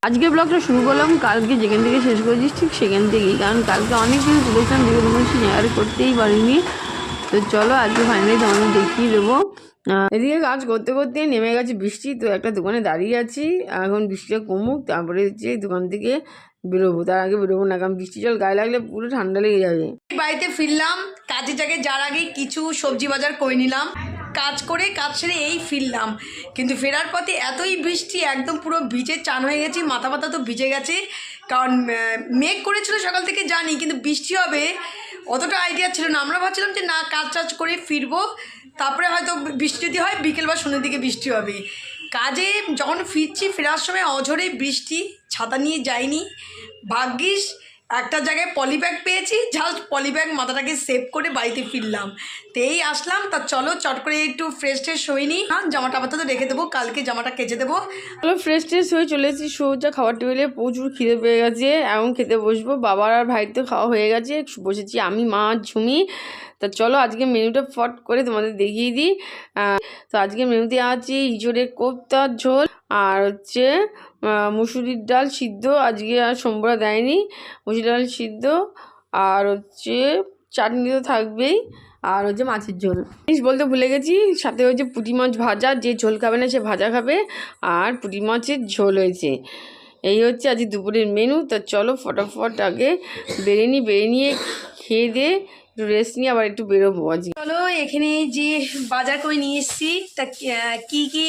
আজকের ব্লগটা শুরু করলাম কালকে যেখান থেকে শেষ করেছিস ঠিক সেখান থেকেই, কারণ কালকে অনেক কিছু তুলেছিলাম যেগুলো তোমার শেয়ার করতেই পারিনি। তো চলো আজকে ফাইনালি তোমাদের দেখিয়ে দেবো। এদিকে কাজ করতে করতে নেমে গেছে বৃষ্টি, তো একটা দোকানে দাঁড়িয়ে আছি। এখন বৃষ্টিটা কমুক তারপরে হচ্ছে দোকান থেকে বেরোবো, তার আগে বেরোবো না, কারণ বৃষ্টি জল গায়ে লাগলে পুরো ঠান্ডা লেগে যাবে। বাড়িতে ফিরলাম কাজে জায়গায় যার আগে কিছু সবজি বাজার করে নিলাম, কাজ করে কাজ সেরে এই ফিরলাম। কিন্তু ফেরার পথে এতই বৃষ্টি একদম পুরো ভিজে চান হয়ে গেছি, মাথা ব্যথা তো ভিজে গেছে। কারণ মেঘ করেছিল সকাল থেকে জানি, কিন্তু বৃষ্টি হবে অতটা আইডিয়া ছিল না। আমরা ভাবছিলাম যে না কাজ টাজ করে ফিরবো, তারপরে হয়তো বৃষ্টি যদি হয় বিকেল বা সন্ধ্যের দিকে বৃষ্টি হবে। কাজে যখন ফিরছি ফেরার সময় অঝরে বৃষ্টি, ছাতা নিয়ে যাইনি। ভাগ্যিস একটা জায়গায় পলিব্যাগ পেয়েছি, জাস্ট পলিব্যাগ মাথাটাকে সেভ করে বাড়িতে ফিরলাম। তো এই আসলাম, তা চলো চট করে একটু ফ্রেশ ট্রেশ হয়ে নিই। হ্যাঁ, জামাটা আপাতত রেখে দেবো, কালকে জামাটা কেচে দেবো। চলো ফ্রেশ ট্রেশ হয়ে চলে এসেছি সোজা খাবার টেবিলে। প্রচুর খিদে পেয়ে গেছে, এখন খেতে বসবো। বাবার আর ভাইয়ের তো খাওয়া হয়ে গেছে, বসেছি আমি, মা, ঝুমি। তা চলো আজকে মেনুটা ফট করে তোমাদের দেখিয়ে দিই। তো আজকে মেনুতে আছে ইঁচড়ের কোপ্তার ঝোল, আর হচ্ছে মুসুরির ডাল সিদ্ধ, আজকে আর সোমবার দেয়নি, মুসুরির ডাল সিদ্ধ, আর হচ্ছে চাটনি তো থাকবেই, আর হচ্ছে মাছের ঝোল। জিনিস বলতে ভুলে গেছি, সাথে হচ্ছে পুঁটি মাছ ভাজা, যে ঝোল খাবে না সে ভাজা খাবে, আর পুঁটি মাছের ঝোল হয়েছে। এই হচ্ছে আজ দুপুরের মেনু। তা চলো ফটাফট আগে বেড়ে নিয়ে খেয়ে দিয়ে একটু রেস্ট নিয়ে আবার একটু বেরোবো আজকে। চলো এখানে যে বাজার করে নিয়ে এসেছি, তা কি কি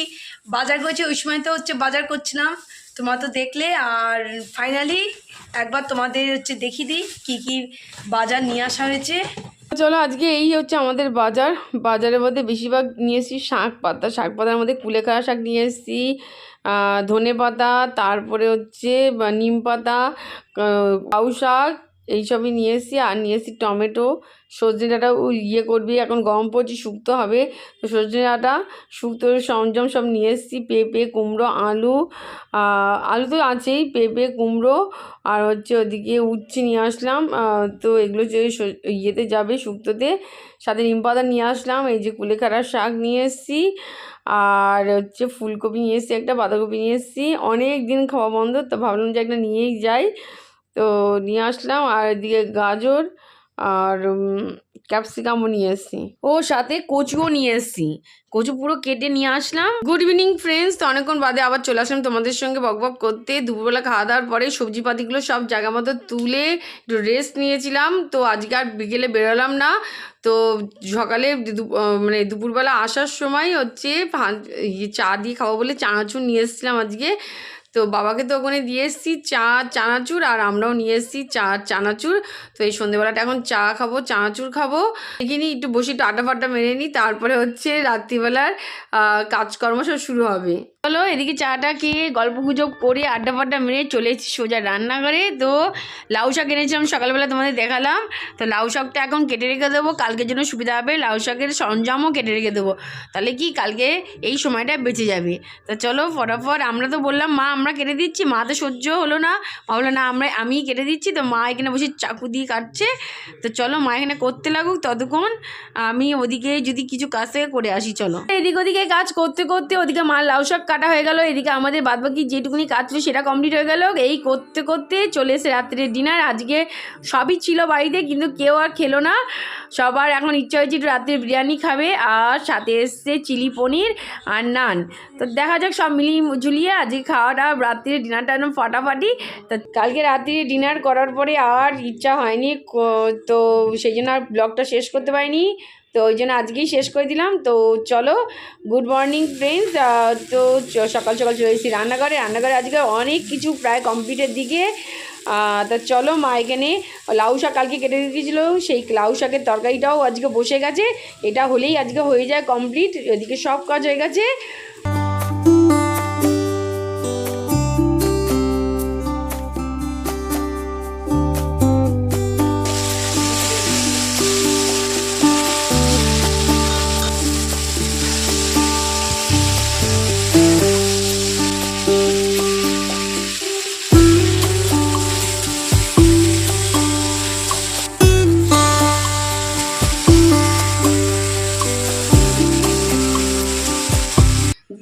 বাজার করেছি ওই সময় তো হচ্ছে বাজার করছিলাম, তোমরা তো দেখলে। আর ফাইনালি একবার তোমাদের হচ্ছে দেখিয়ে দিই কী কী বাজার নিয়ে আসা হয়েছে। চলো আজকে এই হচ্ছে আমাদের বাজার। বাজারের মধ্যে বেশিরভাগ নিয়ে এসেছি শাক পাতার মধ্যে কুলেখাড়া শাক নিয়ে এসেছি, ধনে পাতা, তারপরে হচ্ছে নিম পাতা, লাউ শাক, এইসবই নিয়ে এসেছি। আর নিয়ে এসেছি টমেটো, সজনে ডাঁটা ইয়ে করবি, এখন গরম পড়ছে শুক্তো হবে, তো সজনে ডাঁটা শুক্তোর সরঞ্জাম সব নিয়ে এসেছি। পেঁপে, কুমড়ো, আলু, আলু তো আছেই, পেঁপে, কুমড়ো, আর হচ্ছে ওদিকে উচ্ছে নিয়ে আসলাম। তো এগুলো যে ইয়েতে যাবে শুক্তোতে। সাথে নিম পাতা নিয়ে আসলাম, এই যে কুলেখাড়ার শাক নিয়ে এসেছি, আর হচ্ছে ফুলকপি নিয়ে এসেছি, একটা বাঁধাকপি নিয়ে এসেছি। অনেক দিন খাওয়া বন্ধ, তো ভাবলাম যে একটা নিয়েই যাই, তো নিয়ে আসলাম। আর এদিকে গাজর আর ক্যাপসিকামও নিয়ে এসেছি, ও সাথে কচুও নিয়ে এসেছি, কচু পুরো কেটে নিয়ে আসলাম। গুড ইভিনিং ফ্রেন্ডস, তো অনেকক্ষণ বাদে আবার চলে আসলাম তোমাদের সঙ্গে বকবক করতে। দুপুরবেলা খাওয়া দাওয়ার পরে সবজিপাতিগুলো সব জায়গা মতো তুলে একটু রেস্ট নিয়েছিলাম। তো আজকে আর বিকেলে বেরোলাম না, তো সকালে মানে দুপুরবেলা আসার সময় হচ্ছে চা দিয়ে খাবো বলে চানাচুর নিয়ে এসেছিলাম আজকে। তো বাবাকে তো ওখানে দিয়ে এসেছি চানাচুর, আর আমরাও নিয়ে এসেছি চানাচুর। তো এই সন্ধ্যেবেলাটা এখন চা খাবো, চানাচুর খাবো, এখানে একটু বসে একটু আড্ডা ফাড্ডা মেরে নিই, তারপরে হচ্ছে রাত্রিবেলার কাজকর্ম সব শুরু হবে। চলো এদিকে চাটা খেয়ে গল্প গুজব করে আড্ডা ফাড্ডা মেরে চলে এসেছি সোজা রান্নাঘরে। তো লাউ শাক এনেছিলাম সকালবেলা, তোমাদের দেখালাম। তো লাউ শাকটা এখন কেটে রেখে দেবো, কালকের জন্য সুবিধা হবে। লাউ শাকের সরঞ্জামও কেটে রেখে দেবো, তাহলে কি কালকে এই সময়টা বেঁচে যাবে। তো চলো ফটাফট, আমরা তো বললাম মা আমরা কেটে দিচ্ছি, মা তো সহ্য হলো না, মা বললো না আমি কেটে দিচ্ছি। তো মা এখানে বসে চাকু দিয়ে কাটছে। তো চলো মা এখানে করতে লাগুক, ততক্ষণ আমি ওদিকে যদি কিছু কাজ থেকে করে আসি। চলো এদিক ওদিকে কাজ করতে করতে ওদিকে মা লাউ শাক কাটা হয়ে গেল, এদিকে আমাদের বাদবাকি যেটুকুনি কাজ ছিল সেটা কমপ্লিট হয়ে গেল। এই করতে করতে চলে এসে রাত্রের ডিনার। আজকে সবই ছিল বাড়িতে, কিন্তু কেউ আর খেলো না, সবার এখন ইচ্ছা হয়েছে একটু রাত্রে বিরিয়ানি খাবে, আর সাথে এসছে চিলি পনির আর নান। তো দেখা যাক সব মিলিয়ে ঝুলিয়ে আজকে খাওয়াটা রাত্রির ডিনারটা একদম ফাটাফাটি। তো কালকে রাত্রিরে ডিনার করার পরে আর ইচ্ছা হয়নি, তো সেই জন্য আর ব্লগটা শেষ করতে পারিনি, তো ওই জন্য আজকেই শেষ করে দিলাম। তো চলো গুড মর্নিং ফ্রেন্ডস, তো সকাল সকাল চলে এসেছি রান্নাঘরে আজকে অনেক কিছু প্রায় কমপ্লিটের দিকে। তা চলো মা এখানে লাউ শাক কালকে কেটে দিয়েছিলো, সেই লাউ শাকের তরকারিটাও আজকে বসে গেছে, এটা হলেই আজকে হয়ে যায় কমপ্লিট, এদিকে সব কাজ হয়ে গেছে।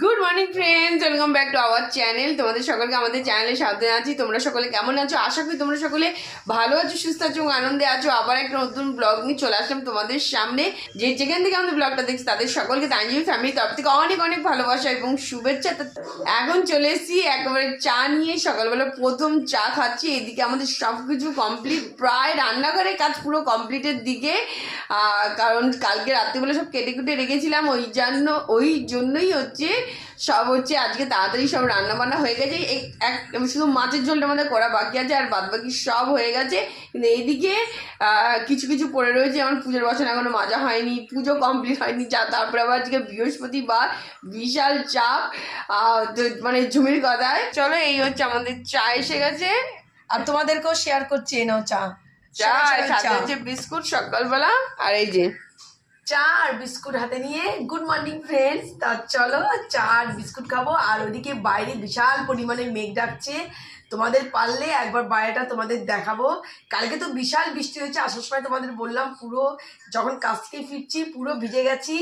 Good morning friends, welcome back to our channel. তোমাদের সকলকে আমাদের চ্যানেলে স্বাগত জানাচ্ছি। তোমরা সকলে কেমন আছো? আশা করি তোমরা সকলে ভালো আছো, সুস্থ আছো এবং আনন্দে আছো। আবার একটা নতুন ব্লগ নিয়ে চলে আসলাম তোমাদের সামনে। যেখান থেকে আমাদের ব্লগটা দেখছি তাদের সকলকে তানজিম ফ্যামিলির তরফ থেকে অনেক অনেক ভালোবাসা এবং শুভেচ্ছা। এখন চলে এসেছি একেবারে চা নিয়ে, সকালবেলা প্রথম চা খাচ্ছি। এদিকে আমাদের সব কিছু কমপ্লিট, প্রায় রান্নাঘরের কাজ পুরো কমপ্লিটের দিকে। কারণ কালকে রাত্রিবেলা সব কেটে কুটে রেখেছিলাম, ওই জন্যই হচ্ছে সব হচ্ছে আজকে তাড়াতাড়ি সব রান্না বান্না হয়ে গেছে। শুধু মাছের ঝোলটা আমাদের করা বাকি আছে, আর বাদ বাকি সব হয়ে গেছে। কিন্তু এইদিকে কিছু কিছু পড়ে রয়েছে, আমার পুজোর বাসন এখনো মাজা হয়নি, পুজো কমপ্লিট হয়নি। তারপরে আবার আজকে বৃহস্পতিবার, বিশাল চাপ। মানে ঝুমির কথায় চলো, এই হচ্ছে আমাদের চা এসে গেছে আর তোমাদেরকেও শেয়ার করছি। এ নাও চা। চা সাথে হচ্ছে বিস্কুট সকালবেলা, আর এই যে চা আর বিস্কুট হাতে নিয়ে গুড মর্নিং ফ্রেন্ডস। তা চলো চা আর বিস্কুট খাবো। আর ওদিকে বাইরে বিশাল পরিমাণে মেঘ ডাকছে, তোমাদের পারলে একবার বাইরেটা তোমাদের দেখাবো। কালকে তো বিশাল বৃষ্টি হয়েছে, আসার সময় তোমাদের বললাম পুরো যখন কাজ থেকে ফিরছি পুরো ভিজে গেছি।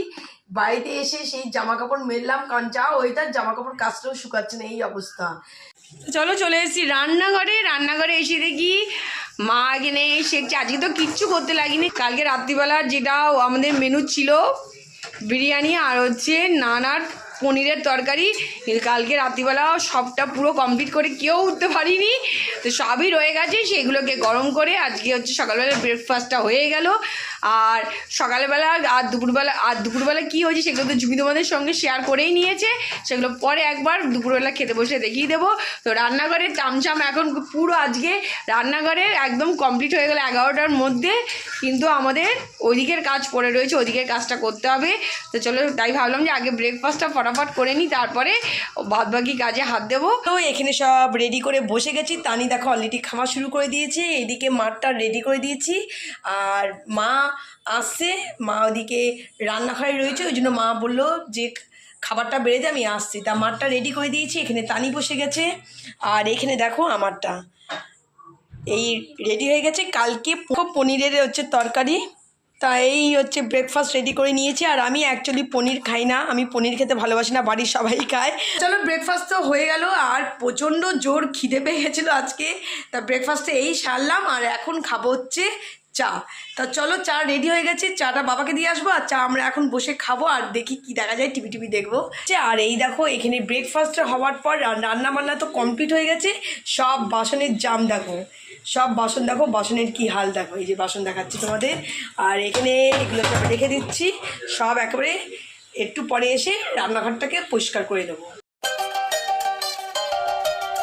বাড়িতে এসে সেই জামা কাপড় মেললাম, কারণ যা ওইটার জামা কাপড় কাচলেও শুকাচ্ছে না, এই অবস্থা। চলো চলে এসেছি রান্নাঘরে এসে দেখি মা এখানে শেখছে। আজকে তো কিচ্ছু করতে লাগেনি, কালকে রাত্রিবেলা যেটা আমাদের মেনু ছিল বিরিয়ানি আর হচ্ছে নানার পনিরের তরকারি, কালকে রাত্রিবেলা সবটা পুরো কমপ্লিট করে কেউ উঠতে পারিনি, তো সবই রয়ে গেছে। সেগুলোকে গরম করে আজকে হচ্ছে সকালবেলা ব্রেকফাস্টটা হয়ে গেল। আর সকালবেলা আর দুপুরবেলা কী হয়েছে সেগুলো তো ঝুমি তোমাদের সঙ্গে শেয়ার করেই নিয়েছে, সেগুলো পরে একবার দুপুরবেলা খেতে বসে দেখিয়ে দেবো। তো রান্নাঘরে চামচাম এখন পুরো আজকে রান্নাঘরে একদম কমপ্লিট হয়ে গেল 11টার মধ্যে, কিন্তু আমাদের ওইদিকের কাজ পড়ে রয়েছে, ওইদিকের কাজটা করতে হবে। তো চলো, তাই ভাবলাম যে আগে ব্রেকফাস্টটা ফটাফট করে নিই, তারপরে বাদ বাকি কাজে হাত দেবো। তো এখানে সব রেডি করে বসে গেছি। তানি দেখো অলরেডি খাওয়া শুরু করে দিয়েছে, এদিকে মাঠটা রেডি করে দিয়েছি। আর মা আসছে, মা ওদিকে রান্নাঘরে রয়েছে, ওই জন্য মা বললো যে খাবারটা বেড়ে দে, আমি আসছি। তা মাঠটা রেডি করে দিয়েছি, এখানে তানি বসে গেছে। আর এখানে দেখো আমারটা এই রেডি হয়ে গেছে, কালকে পনিরের হচ্ছে তরকারি। তা এই হচ্ছে ব্রেকফাস্ট রেডি করে নিয়েছি। আর আমি অ্যাকচুয়ালি পনির খাই না, আমি পনির খেতে ভালোবাসি না, বাড়ির সবাই খায়। চলো ব্রেকফাস্ট তো হয়ে গেল, আর প্রচণ্ড জোর খিদে পেয়ে গেছিলো আজকে, তা ব্রেকফাস্টে এই সারলাম। আর এখন খাবো হচ্ছে চা। তা চলো চা রেডি হয়ে গেছে, চাটা বাবাকে দিয়ে আসবো, আর চা আমরা এখন বসে খাবো, আর দেখি কি দেখা যায়, টিভি দেখবো। আর এই দেখো এখানে ব্রেকফাস্ট হওয়ার পর রান্না বান্না তো কমপ্লিট হয়ে গেছে, সব বাসনের জাম দেখো, সব বাসন দেখো, বাসনের কি হাল দেখো, এই যে বাসন দেখাচ্ছি তোমাদের। আর এখানে এগুলো সব রেখে দিচ্ছি, সব একেবারে একটু পরে এসে রান্নাঘরটাকে পরিষ্কার করে দেবো।